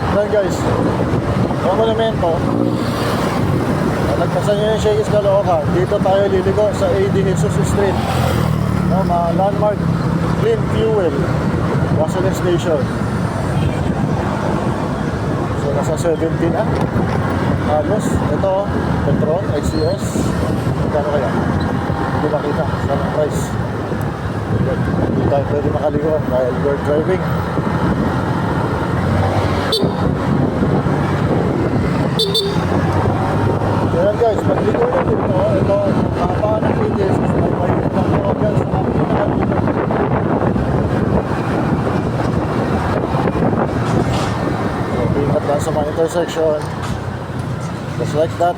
Speaker 1: Then guys, ang monumento, nagpasan nyo yung Shakey's Caloocan. Dito tayo liligo sa AD Jesus Street. Mga landmark, clean fuel, gasoline station. So nasa 70 na. Halos, ito, Petron, XCS. Magkano kaya? Hindi makita, saan ang price? Hindi tayo pwede makaliguan dahil we're driving. Ayan guys, pagligo na dito, ito, mahaba ng kitis, may mahirap ng tuwagan sa mga pinakaligo. So, pingat lang sa mga intersection, just like that.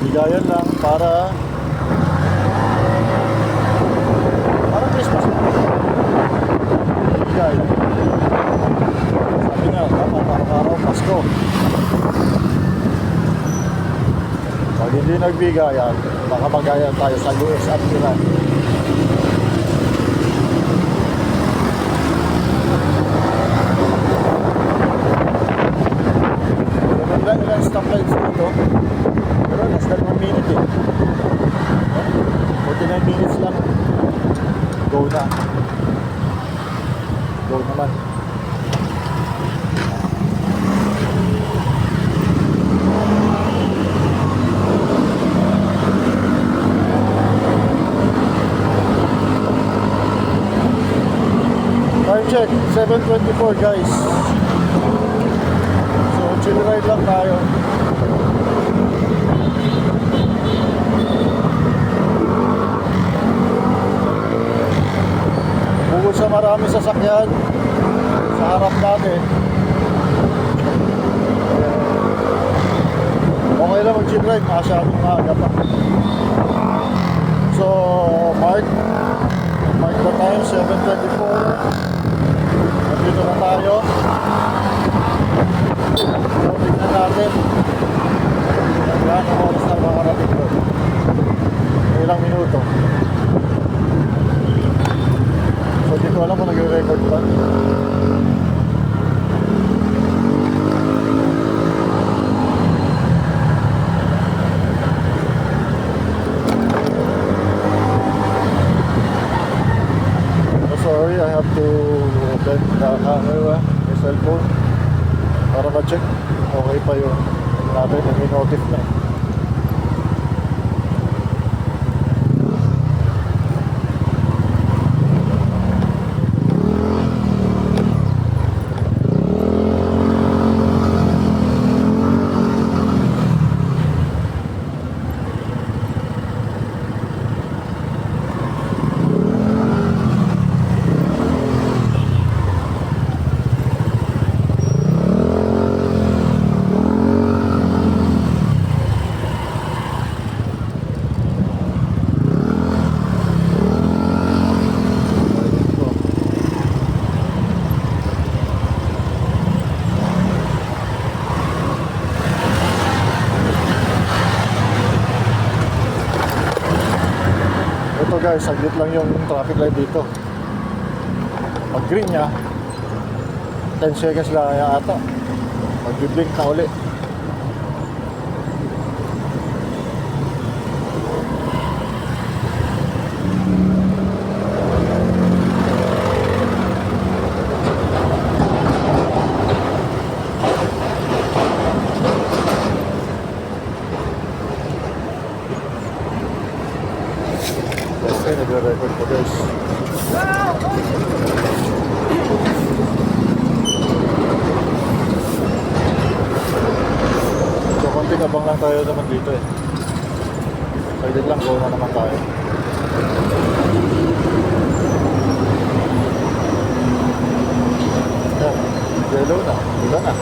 Speaker 1: Bigayan lang para Christmas na. Bigayan. Sabi nga, araw Pasko. Pag hindi nagbigayan, baka magayan tayo sa US at Iran. Ilang stoplights dito. Pero less than 1 minute eh. 49 minutes lang. Go na. Go naman. Time check, 7:24 guys. So chill ride lang tayo. Bukod sa marami sasakyan sa harap natin, okay lang mag-chill ride, masyadong maaga pa. So mark the time, 7:24. Nandito na tayo. So tignan natin hanggang ang oras na makarating doon. Ilang minuto. So di ko alam kung nagre-record pa. Sorry, I have to bend the camera, my cellphone, para ma-check okay pa yung natin, nag-notif na. Guys, saglit lang yung traffic light dito. Pag green nya 10 seconds lang ata, mag-blink na uli. Nagre-record ko guys. So konting abang lang tayo naman dito eh. Pwede lang, go na naman tayo. Yan. Yellow na. Iba na.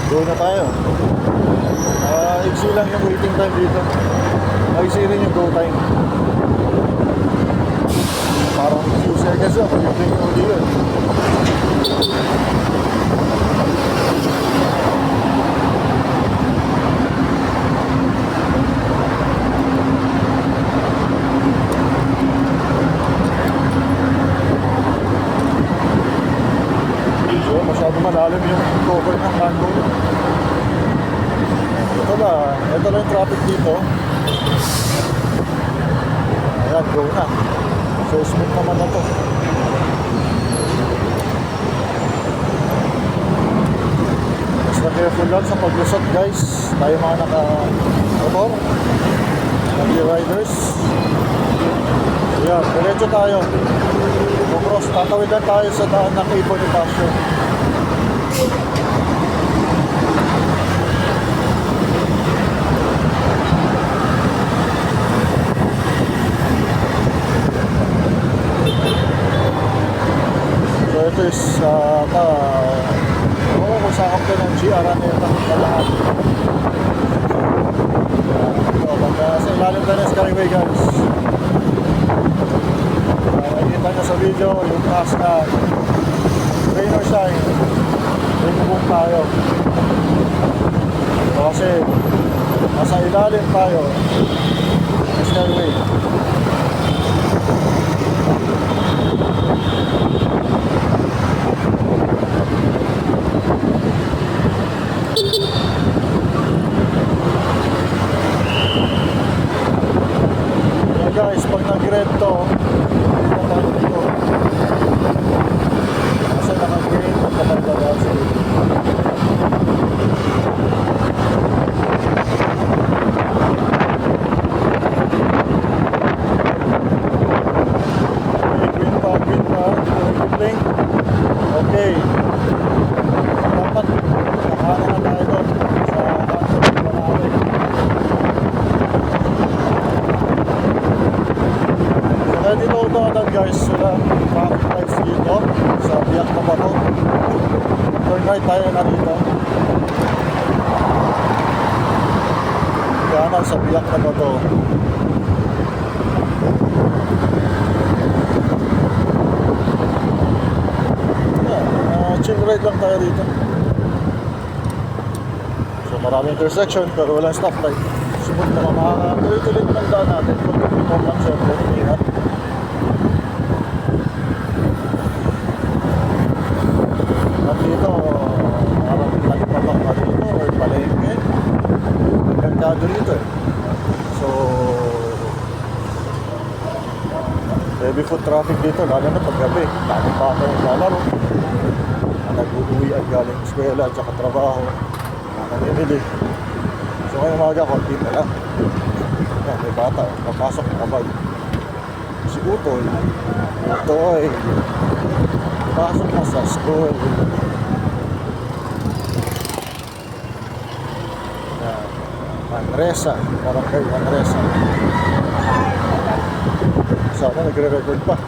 Speaker 1: Go na tayo. Iksi lang yung waiting time dito. Iksi rin yung go time. Parang few seconds lang. Pag-ibig yung uli yun. So, masyado malalim yung cover ng manhole. Ito lang yung traffic dito. Ayan, go na. So, smooth naman na to. Basta careful lang sa paglusot, guys. Tayo mga naka-motor, nag-riders. Ayan, diretso tayo. Cross, tatawid lang tayo sa daan ng Cabo Bonifacio. So ito is kung sakop ka ng GR ano yung lahat. Ito, banda sa ilalim tayo ng Skyway, guys. Nakikita nyo sa video yung taas na rain or shine, rinubong tayo. So, kasi nasa ilalim tayo ng Skyway. Guys, pag nag-red to, kasi naka-green, magkapagdagaan sa dito. Green pa, green. Okay. Dapat, nakahanan na tayo doon sa kanto ng natin. Kaya dito ito agad, guys, sila traffic lights dito sa biyak na bato. Turn right tayo na dito. Kanan sa biyak na bato. Chill right lang tayo dito. So maraming intersection pero walang stoplight. Subot na makakatuloy-tuloy ng daan natin. Pag-tuloy lang syempre, ingat. At dito, parang talipapang pa dito or palengke. May merkado dito eh. So, heavy foot traffic dito, lalo na paggabi. Dami pa ako yung lalaro. Nag-uwi at galing eskwela at saka trabaho. Nakamimili. So ngayong umaga, konti na lang. Yan, may bata, papasok na kabag. Si Utoy, pasok na sa school. Yan, Manresa, Barangay Manresa. Sana nagre-record pa.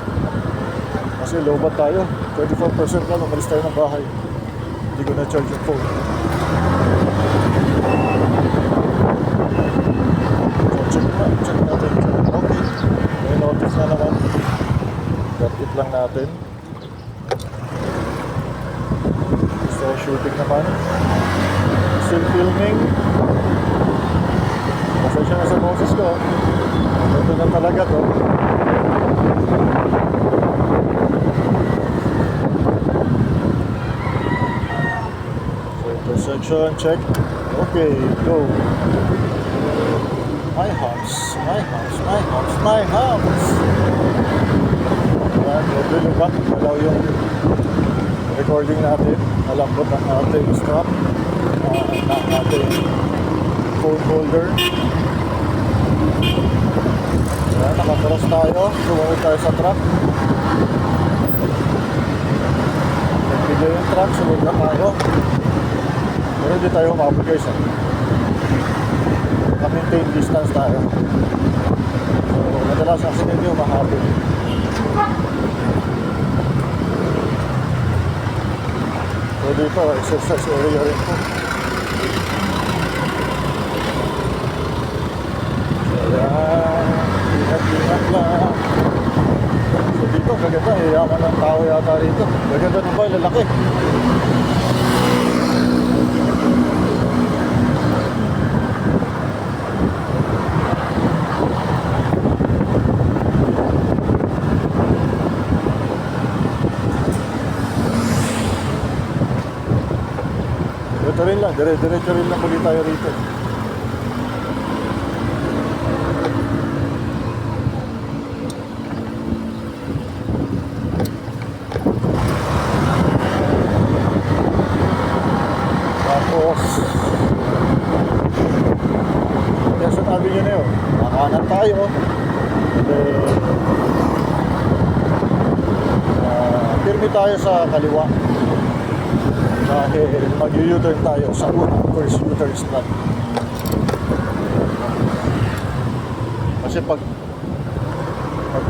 Speaker 1: Kasi lobat tayo, 24% lang, umalis tayo ng bahay. Hindi ko na-charge yung phone. So check natin. Okay, may notice na naman. Got it lang natin. So shooting naman. Still filming. Pasensya na sa boses ko. Ito na talaga to. Intersection, check. Okay, go. My house, my house, my house, my house. Ayan, medyo back. Alaw yung recording natin. Malambot ang ating strap. Ang ating phone holder. Ayan, nakakross tayo. Sumunod tayo sa truck. Nagbigay yung truck, sumunod na tayo. Pero hindi tayo umabot, guys. Na-maintain distance tayo. So, madalas ang sinili umahabol. So, So dito, exercise area rin po. So yan, ingat-ingat lang. So dito, kaganda, yaman ng tao yata rito. Kaganda na ba, lalaki. Ito rin lang, dire-diretso rin lang ulit tayo rito. Tapos Quezon Avenue na yun, nakanan tayo. Pirmi tayo sa kaliwa dahil mag-U-turn tayo sa unang first U-turn stop. Kasi pag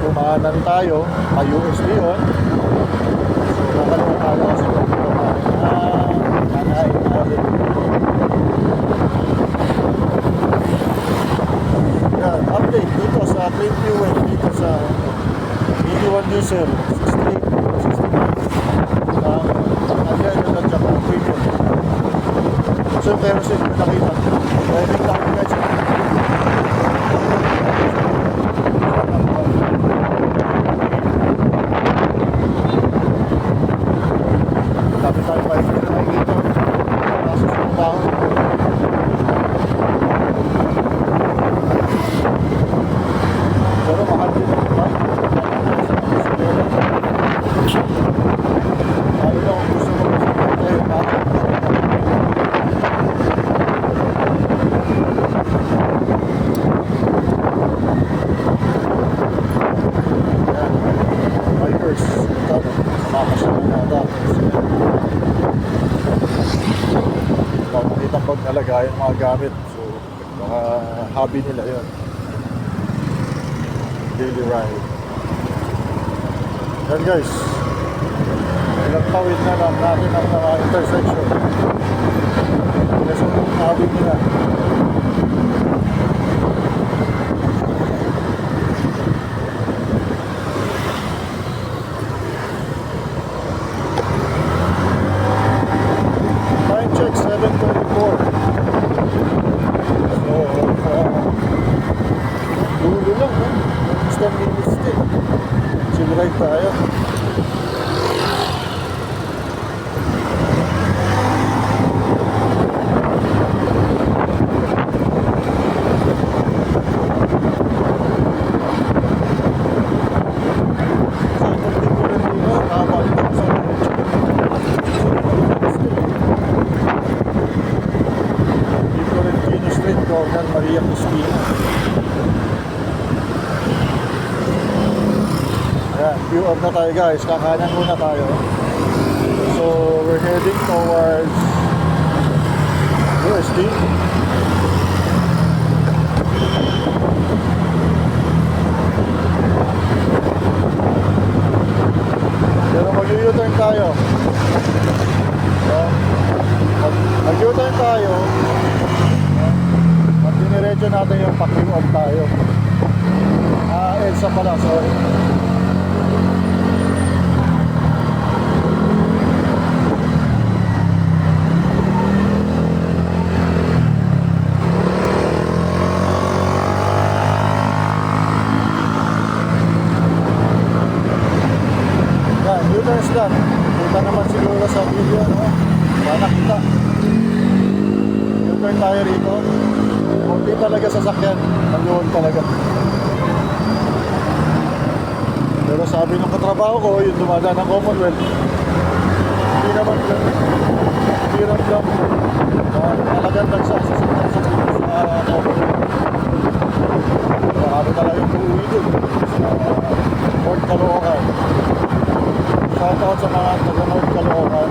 Speaker 1: kumanan tayo, may USD yun. So nakaliwa tayo kasi pag kumanan yan, update dito sa Plain Fuel, dito sa 81 diesel 68 again, yun at saka premium. So yung kerosene ko nakita, driving lang guys. Sabi tayo pa yung nakikita nasa sa tao. Pero mahal din ang bike. Lalo na kung gusto mo kasi tayo bikers, makakasama na natin. Wala nakitang pag nalagay yung mga gamit. So, baka hobby nila yun. Daily ride. Yan guys. Ilang tawid na lang natin ang mga intersection. Kasi yung hobby nila. Time check 7:34. So, dulo lang, no? 10 minutes din. Chill ride tayo. Maria Cristina. Ayan, view off na tayo guys. Kakanan muna tayo. So, we're heading towards USD. Pero mag-U-turn tayo. Mag-U-turn tayo. Diniretso natin yung pa-clean off tayo. EDSA pala, sorry. Yan, U-turns lang. Kita naman siguro sa video, no? Sana kita. U-turn tayo rito. Hindi talaga sasakyan, nandoon talaga. Pero sabi ng katrabaho ko, yung dumadaan ng Commonwealth, hindi naman hirap lang. Talagang nagsasasakyan sa Commonwealth. Marami talaga yung uuwi dun sa North Caloocan. Shoutout sa mga taga North Caloocan.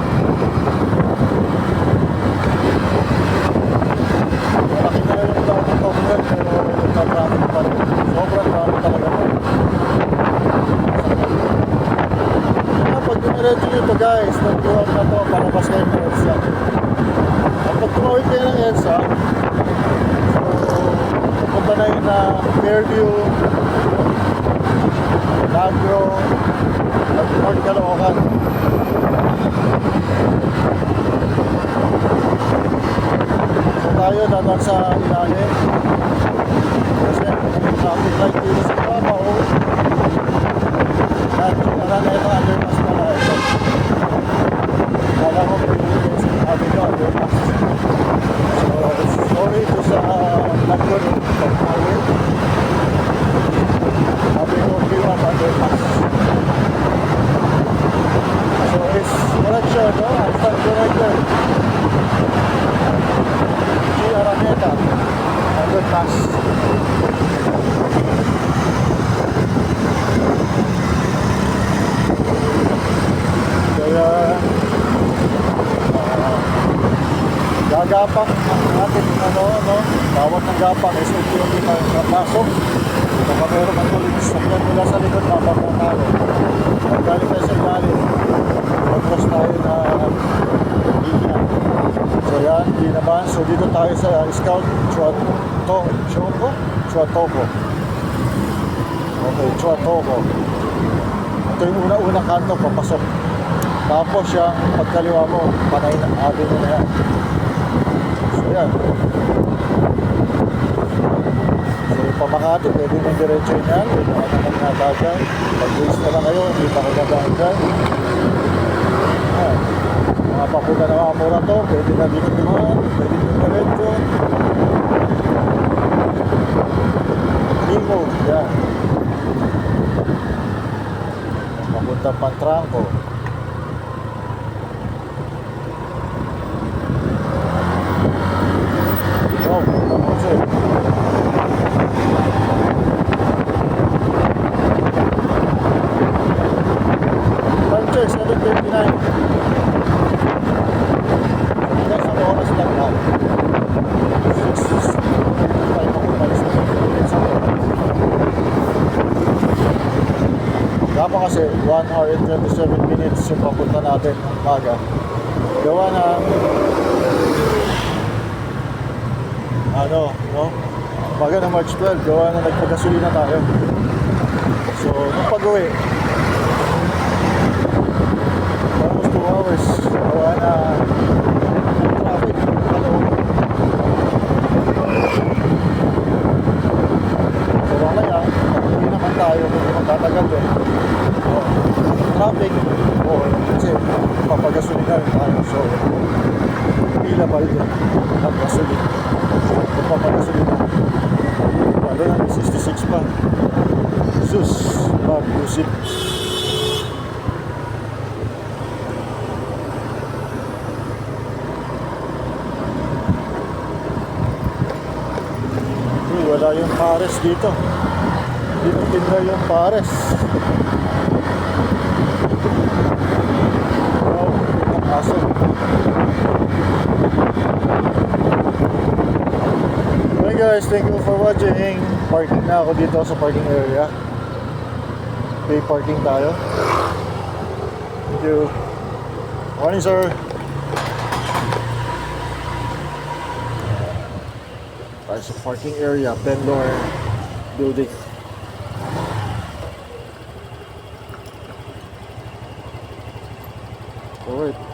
Speaker 1: Malaki na yung daan ng Commonwealth, pero nagka-traffic pa rin. Sobrang traffic talaga pa. Pag diniretso nyo ito guys, nag-iwan na to, palabas kayo ng line na Fairview, Negro, at North Caloocan. So tayo dadaan sa ilalim. Kasi may traffic light dito sa Davao. At Araneta underpass pala ito. Kala ko pinili sa Avenue underpass. So sorry to sa Negro pag-highway. Avenue P1 underpass. So it's correction, no? I stand corrected. Araneta underpass. Kaya gagapang natin bawat ng gapang is unti-unti tayo napasok. Kapag meron ang tuloy sakyan mula sa likod, mapapang tayo. Pag galing tayo sa galing, mag-cross tayo na linya. So yan, di naman. So dito tayo sa Scout Chuatoco. Okay, Chuatoco. Ito yung una-unang kanto, papasok. Tapos yung pagkaliwa mo, panay na avenue na yan. So yan. So yung pamakati, pwede nang diretso yan. Pwede naman nga dyan. Pag-waste na lang kayo, hindi pa kagabaan dyan. Yan. Mga papunta na mga mura to, pwede na dito dumaan, pwede nang diretso. Limo, yan. Papunta Pantranco. Oh, tapos eh. Time check, 7:29. Hanggang sa oras lang na. 6:05 ako balik sa Dapat kasi 1 hour and 27 minutes yung papunta natin ng umaga. Gawa na umaga na March 12, gawa na nagpagasolina tayo. So, nung pag-uwi, almost 2 hours, gawa na traffic. So, mamaya, hindi naman tayo kung magtatagal eh. Traffic, kasi papagasolina rin tayo. So, pila ba yun? Ang gasolina. Papagasolina. Lalo na may 66 pa. Sus, mag-usip. Wala yung pares dito. Dito tinda yung pares. Wow, ang aso. Okay guys, thank you for watching. Parking na ako dito sa parking area. Pay parking tayo. Thank you. Morning sir. Tayo sa parking area, Pendor Building.